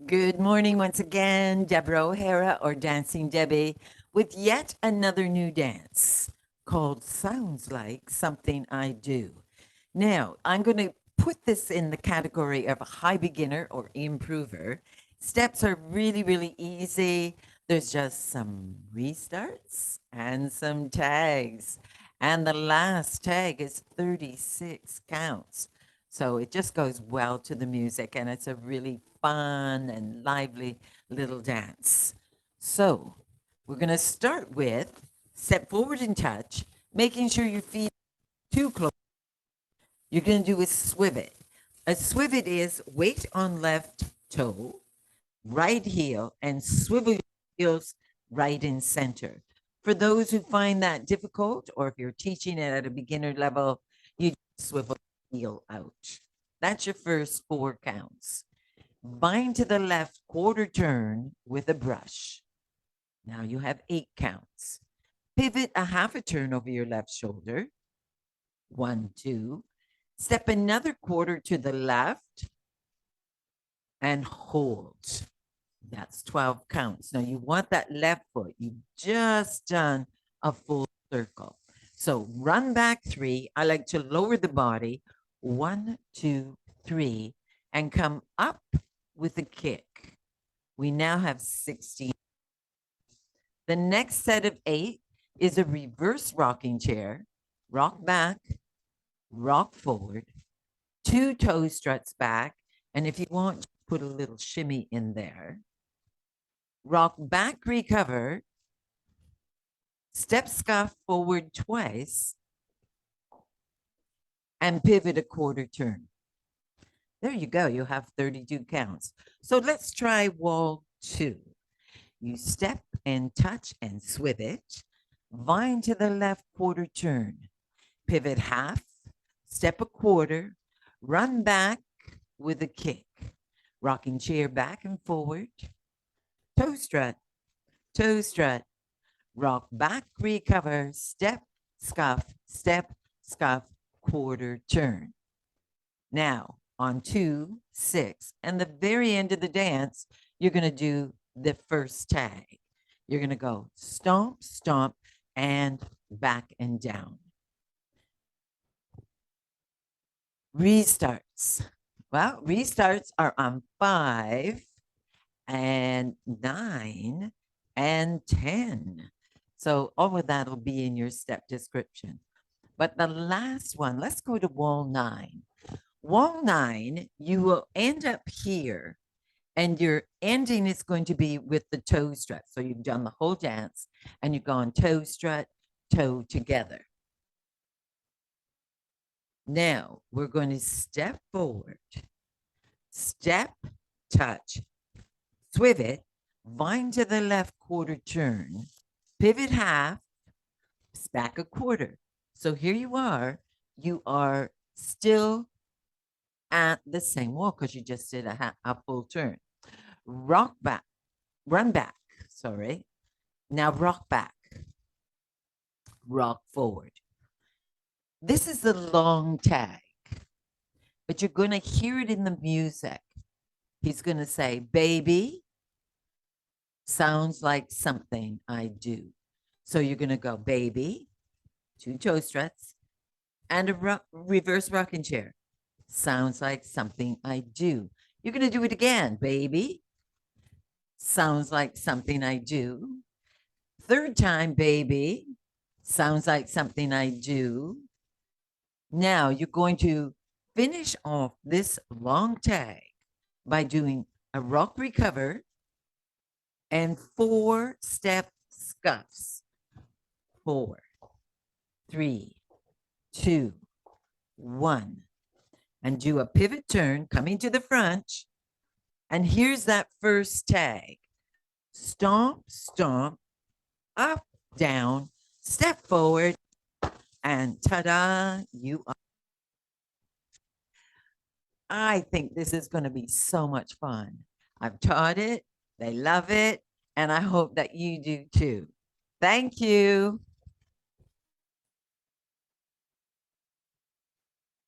Good morning once again, Deborah O'Hara or Dancing Debbie with yet another new dance called Sounds Like Something I Do. Now, I'm going to put this in the category of a high beginner or improver. Steps are really, really easy. There's just some restarts and some tags. And the last tag is 36 counts. So it just goes well to the music, and it's a really fun and lively little dance. So we're going to start with step forward and touch, making sure your feet are too close. You're going to do a swivet. A swivet is weight on left toe, right heel, and swivel your heels right in center. For those who find that difficult, or if you're teaching it at a beginner level, you swivel the heel out. That's your first 4 counts. Bind to the left quarter turn with a brush. Now you have 8 counts. Pivot a half a turn over your left shoulder. 1, 2. Step another quarter to the left and hold. That's 12 counts. Now you want that left foot. You've just done a full circle. So run back 3. I like to lower the body. 1, 2, 3, and come up with a kick. We now have 16. The next set of 8 is a reverse rocking chair. Rock back, rock forward, 2 toe struts back. And if you want, put a little shimmy in there. Rock back, recover, step scuff forward twice, and pivot a quarter turn. There you go. You have 32 counts. So let's try wall 2. You step and touch and swivet, vine to the left quarter turn, pivot half, step a quarter, run back with a kick, rocking chair back and forward, toe strut, rock back, recover, step, scuff, quarter turn. Now on 2, 6, and the very end of the dance, you're going to do the first tag. You're going to go stomp, stomp, and back and down. Restarts. Well, restarts are on 5 and 9 and 10. So all of that will be in your step description. But the last one, let's go to wall 9. Wall 9, you will end up here, and your ending is going to be with the toe strut. So you've done the whole dance, and you've gone toe strut, toe together. Now we're going to step forward, step, touch, swivet, vine to the left quarter turn, pivot half, back a quarter. So here you are still at the same wall because you just did a full turn. Rock back, run back, sorry. Now rock back, rock forward. This is the long tag, but you're going to hear it in the music. He's going to say, baby, sounds like something I do. So you're going to go, baby, 2 toe struts, and a reverse rocking chair. Sounds like something I do. You're going to do it again, baby. Sounds like something I do. Third time, baby. Sounds like something I do. Now you're going to finish off this long tag by doing a rock recover and 4 step scuffs. 4, 3, 2, 1. And do a pivot turn coming to the front. And here's that first tag. Stomp, stomp, up, down, step forward, and ta-da, you are. I think this is going to be so much fun. I've taught it, they love it, and I hope that you do too. Thank you.